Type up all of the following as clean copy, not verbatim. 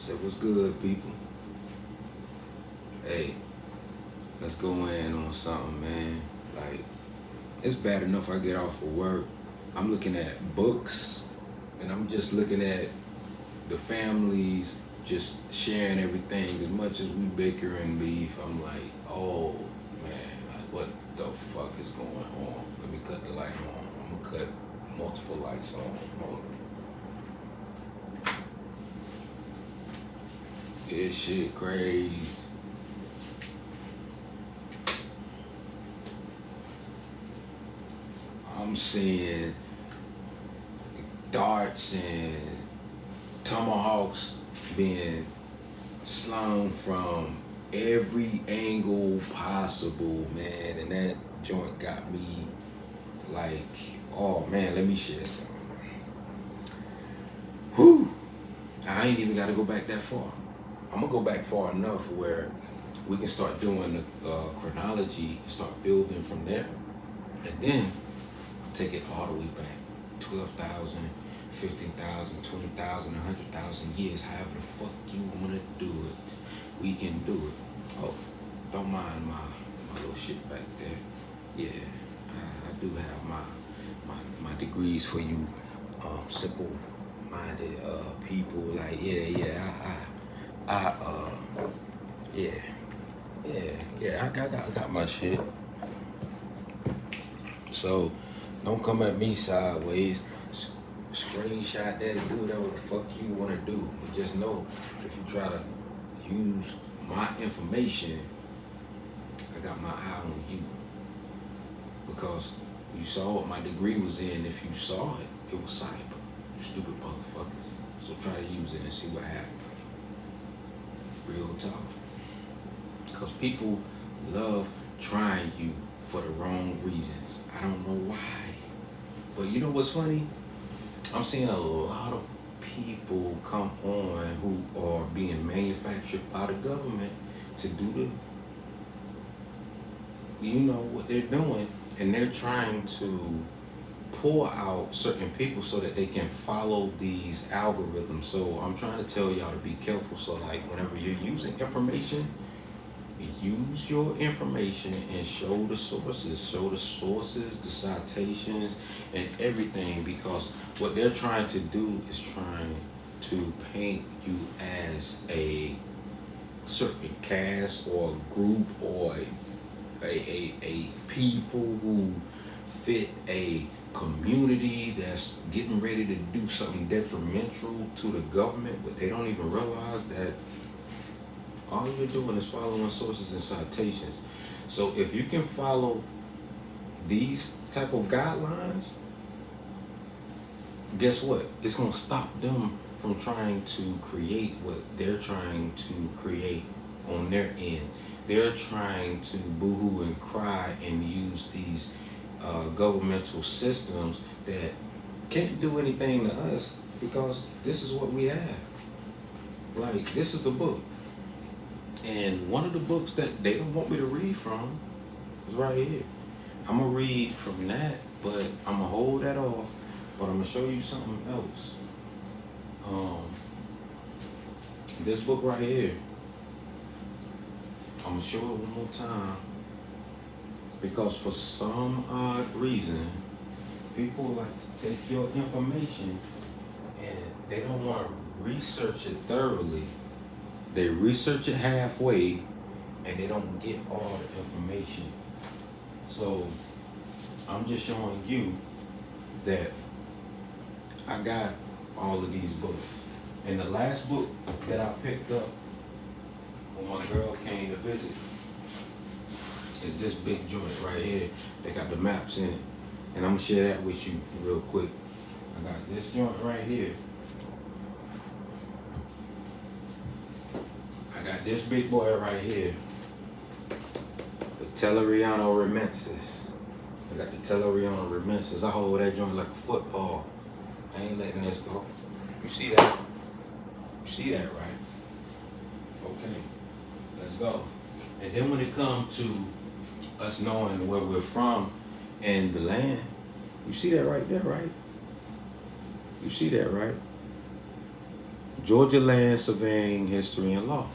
Say what's good, people. Hey, let's go in on something, man. Like, it's bad enough I get off of work. I'm looking at books, and I'm just looking at the families just sharing everything. As much as we bicker and beef, I'm like, oh man, like what the fuck is going on? Let me cut the light on. I'm gonna cut multiple lights on. Hold on. This shit crazy. I'm seeing darts and tomahawks being slung from every angle possible, man. And that joint got me like, oh man, let me share something. Whew. I ain't even gotta go back that far. I'm gonna go back far enough where we can start doing the chronology and start building from there. And then take it all the way back. 12,000, 15,000, 20,000, 100,000 years, however the fuck you want to do it, we can do it. Oh, don't mind my little shit back there. Yeah, I do have my degrees for you simple-minded people. Like, yeah, I got my shit. So don't come at me sideways. Screenshot that and do whatever the fuck you want to do. But just know, if you try to use my information, I got my eye on you. Because you saw what my degree was in. If you saw it, it was cyber. You stupid motherfuckers. So try to use it and see what happens. Real talk. Because people love trying you for the wrong reasons. I don't know why. But you know what's funny? I'm seeing a lot of people come on who are being manufactured by the government to do what they're doing, and they're trying to pour out certain people so that they can follow these algorithms. So I'm trying to tell y'all to be careful. So like whenever you're using information, use your information and show the sources, the citations, and everything, because what they're trying to do is trying to paint you as a certain caste or group or a people who fit a community that's getting ready to do something detrimental to the government, but they don't even realize that all you're doing is following sources and citations. So if you can follow these type of guidelines, guess what? It's gonna stop them from trying to create what they're trying to create on their end. They're trying to boo-hoo and cry and use these governmental systems that can't do anything to us, because this is what we have. Like, this is a book. And one of the books that they don't want me to read from is right here. I'm going to read from that, but I'm going to hold that off. But I'm going to show you something else. This book right here, I'm going to show it one more time. Because for some odd reason, people like to take your information and they don't want to research it thoroughly. They research it halfway and they don't get all the information. So I'm just showing you that I got all of these books. And the last book that I picked up when my girl came to visit is this big joint right here. They got the maps in it. And I'm gonna share that with you real quick. I got this joint right here. I got this big boy right here. The Telleriano Remenses. I got the Telleriano Remenses. I hold that joint like a football. I ain't letting this go. You see that? You see that, right? Okay. Let's go. And then when it comes to us knowing where we're from and the land, you see that right there, right? You see that, right? Georgia Land Surveying History and Law.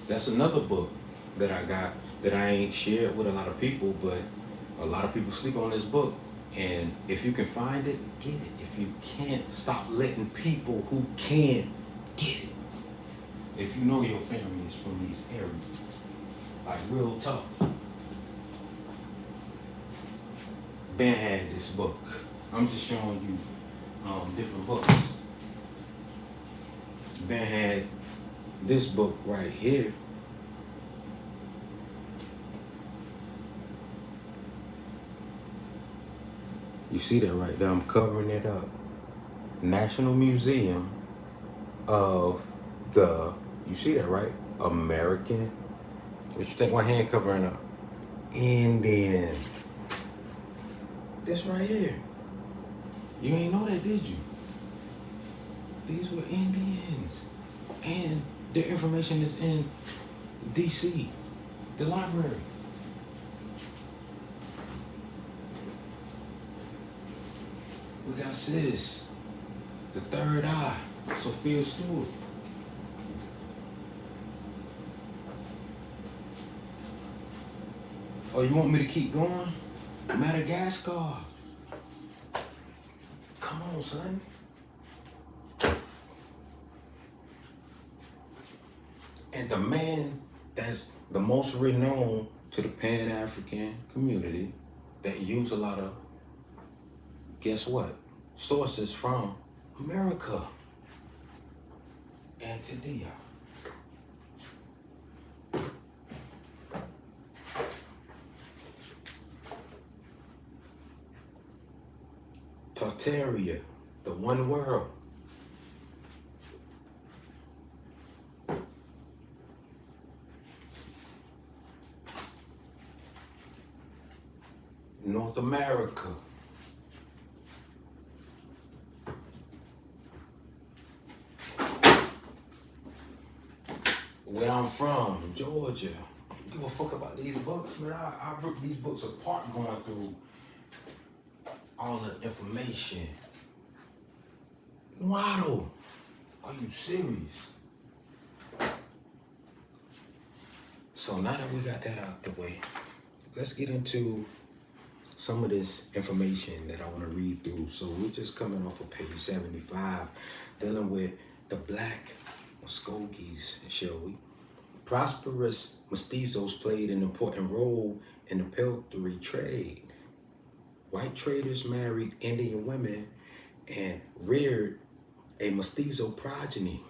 That's another book that I got that I ain't shared with a lot of people, but a lot of people sleep on this book. And if you can find it, get it. If you can't, stop letting people who can get it. If you know your family is from these areas, like real talk. Ben had this book. I'm just showing you different books. Ben had this book right here. You see that right there? I'm covering it up. National Museum of the, you see that right? American, what you think my hand covering up? Indian. This right here. You ain't know that, did you? These were Indians. And their information is in DC, the library. We got Sis, the third eye, Sophia Stewart. Oh, you want me to keep going? Madagascar. Come on, son. And the man that's the most renowned to the Pan-African community that use a lot of, guess what? Sources from America. Antidia. Tartaria, the one world. North America. Where I'm from, Georgia. Give a fuck about these books, man. I broke these books apart going through all of the information. Waddle, are you serious? So now that we got that out the way, let's get into some of this information that I want to read through. So we're just coming off of page 75, dealing with the black Muskogees, shall we? Prosperous mestizos played an important role in the peltry trade. White traders married Indian women and reared a mestizo progeny.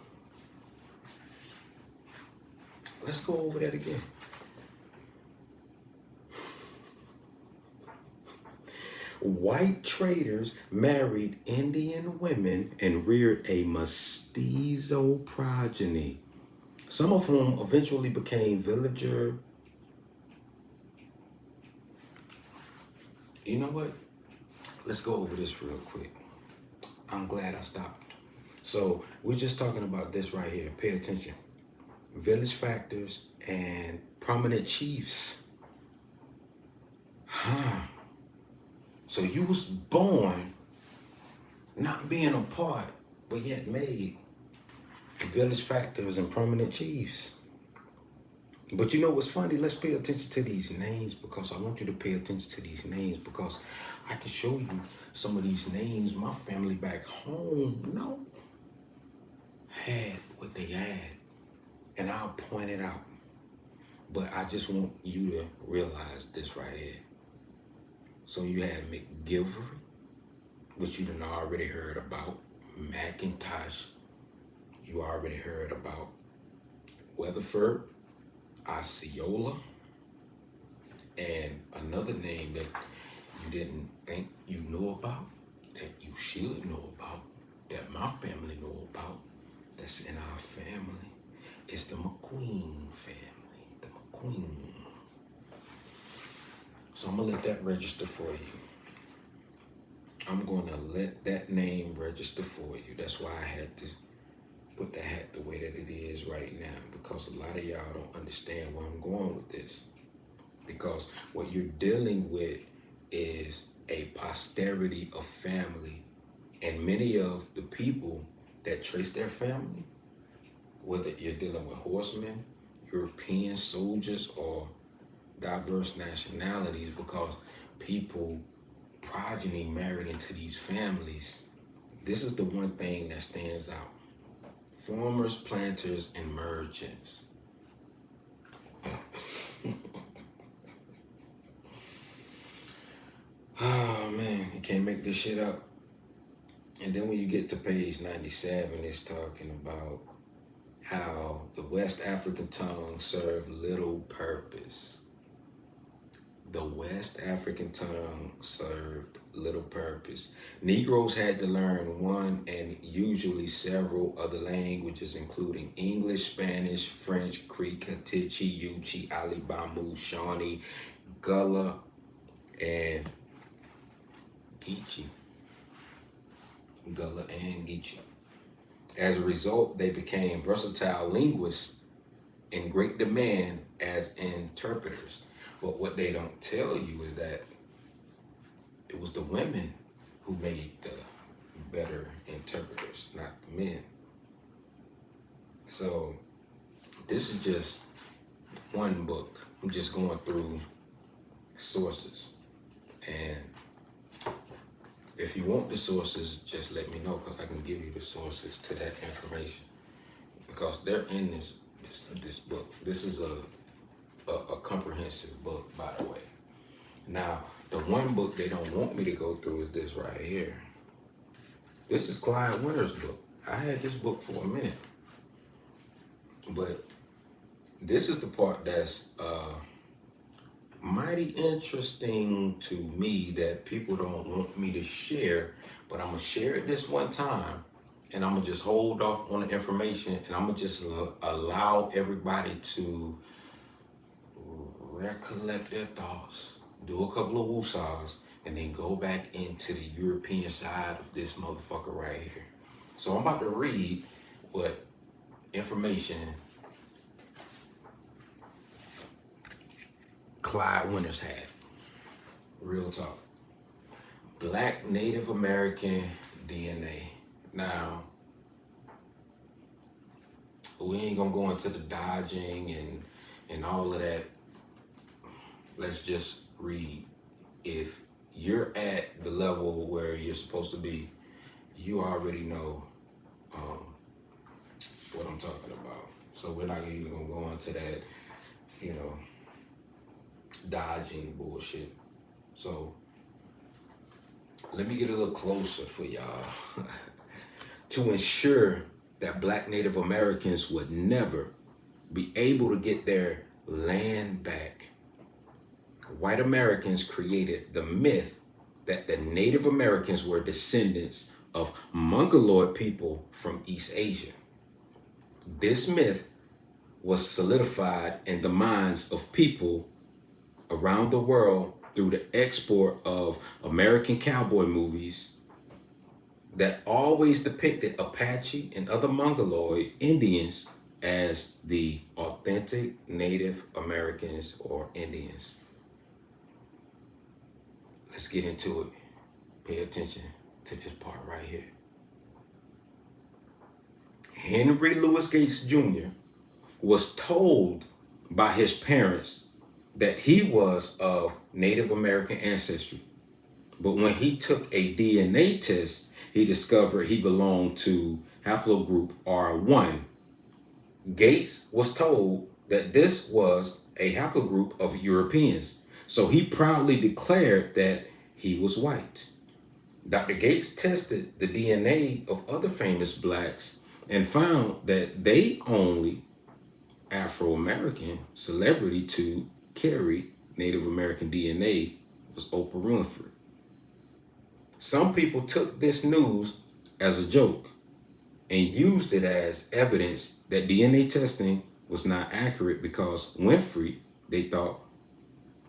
Let's go over that again. White traders married Indian women and reared a mestizo progeny, some of whom eventually became villager. You know what? Let's go over this real quick. I'm glad I stopped. So we're just talking about this right here. Pay attention. Village factors and prominent chiefs. So you was born not being a part, but yet made village factors and prominent chiefs. But you know what's funny? Let's pay attention to these names, because I want you to pay attention to these names, because I can show you some of these names my family back home had what they had, and I'll point it out. But I just want you to realize this right here. So you had McGilvery, which you done already heard about. McIntosh, you already heard about. Weatherford, Osceola, and another name that you didn't think you knew about, that you should know about, that my family know about, that's in our family, is the McQueen family, the McQueen. So I'm gonna let that register for you. I'm gonna let that name register for you. That's why I had to put the hat the way that it is right now, because a lot of y'all don't understand where I'm going with this. Because what you're dealing with is a posterity of family, and many of the people that trace their family, whether you're dealing with horsemen, European soldiers, or diverse nationalities, because people, progeny married into these families, this is the one thing that stands out. Farmers, planters, and merchants. Oh man, you can't make this shit up. And then when you get to page 97, it's talking about how the West African tongue served little purpose. The West African tongue served little purpose. Negroes had to learn one and usually several other languages, including English, Spanish, French, Creek, Hatichi, Yuchi, Ali Bamu, Shawnee, Gullah, and Geechee. Gullah and Geechee. As a result, they became versatile linguists in great demand as interpreters. But what they don't tell you is that it was the women who made the better interpreters, not the men. So this is just one book. I'm just going through sources. And if you want the sources, just let me know, because I can give you the sources to that information. Because they're in this book. This is a comprehensive book, by the way. Now, the one book they don't want me to go through is this right here. This is Clyde Winter's book. I had this book for a minute. But this is the part that's mighty interesting to me that people don't want me to share, but I'm gonna share it this one time, and I'm gonna just hold off on the information, and I'm gonna just allow everybody to recollect their thoughts, do a couple of woosahs, and then go back into the European side of this motherfucker right here. So I'm about to read what information Clyde Winters had. Real talk. Black Native American DNA. Now, we ain't gonna go into the dodging and all of that. Let's just read. If you're at the level where you're supposed to be, you already know what I'm talking about. So we're not even gonna go into that, dodging bullshit. So let me get a little closer for y'all. To ensure that Black Native Americans would never be able to get their land back, white Americans created the myth that the Native Americans were descendants of Mongoloid people from East Asia. This myth was solidified in the minds of people around the world through the export of American cowboy movies that always depicted Apache and other Mongoloid Indians as the authentic Native Americans or Indians. Let's get into it. Pay attention to this part right here. Henry Louis Gates Jr. was told by his parents that he was of Native American ancestry. But when he took a DNA test, he discovered he belonged to haplogroup R1. Gates was told that this was a haplogroup of Europeans, so he proudly declared that he was white. Dr. Gates tested the DNA of other famous blacks and found that the only Afro-American celebrity to carry Native American DNA was Oprah Winfrey. Some people took this news as a joke and used it as evidence that DNA testing was not accurate because Winfrey, they thought,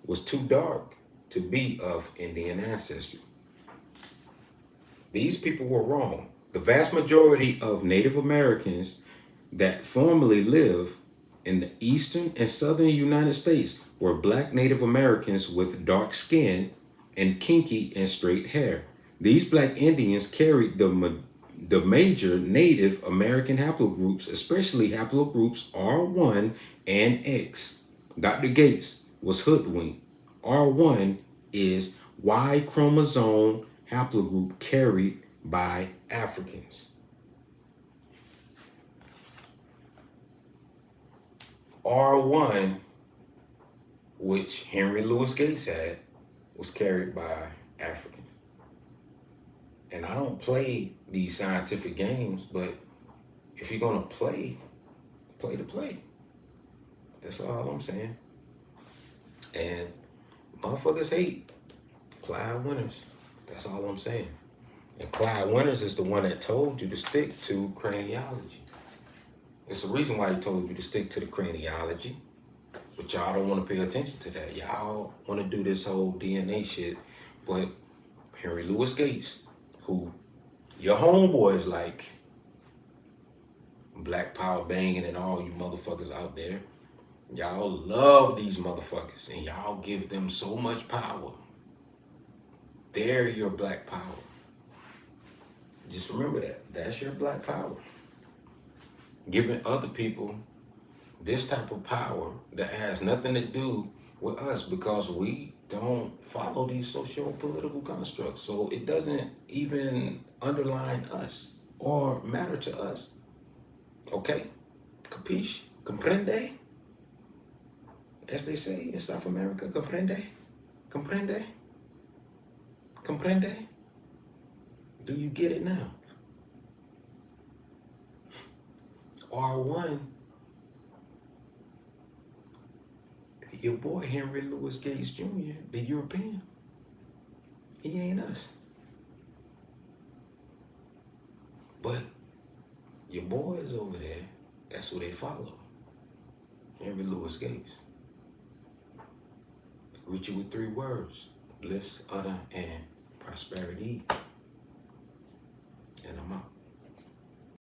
was too dark to be of Indian ancestry. These people were wrong. The vast majority of Native Americans that formerly lived in the eastern and southern United States were Black Native Americans with dark skin and kinky and straight hair. These Black Indians carried the the major Native American haplogroups, especially haplogroups R1 and X. Dr. Gates was hoodwinked. R1 is Y chromosome haplogroup carried by Africans. R1, which Henry Louis Gates had, was carried by Africans. And I don't play these scientific games, but if you're gonna play the play. That's all I'm saying. And motherfuckers hate Clyde Winters. That's all I'm saying. And Clyde Winters is the one that told you to stick to craniology. It's the reason why he told you to stick to the craniology. But y'all don't want to pay attention to that. Y'all want to do this whole DNA shit. But Henry Louis Gates, who your homeboys like, Black Power banging and all you motherfuckers out there, y'all love these motherfuckers and y'all give them so much power. They're your black power. Just remember that. That's your black power. Giving other people this type of power that has nothing to do with us because we don't follow these socio-political constructs. So it doesn't even underline us or matter to us. Okay? Capiche? Comprende? As they say in South America, comprende? Comprende? Comprende? Do you get it now? R1, your boy Henry Louis Gates Jr., the European, he ain't us. But your boys over there, that's who they follow. Henry Louis Gates. Greet you with 3 words: bliss, honor, and prosperity.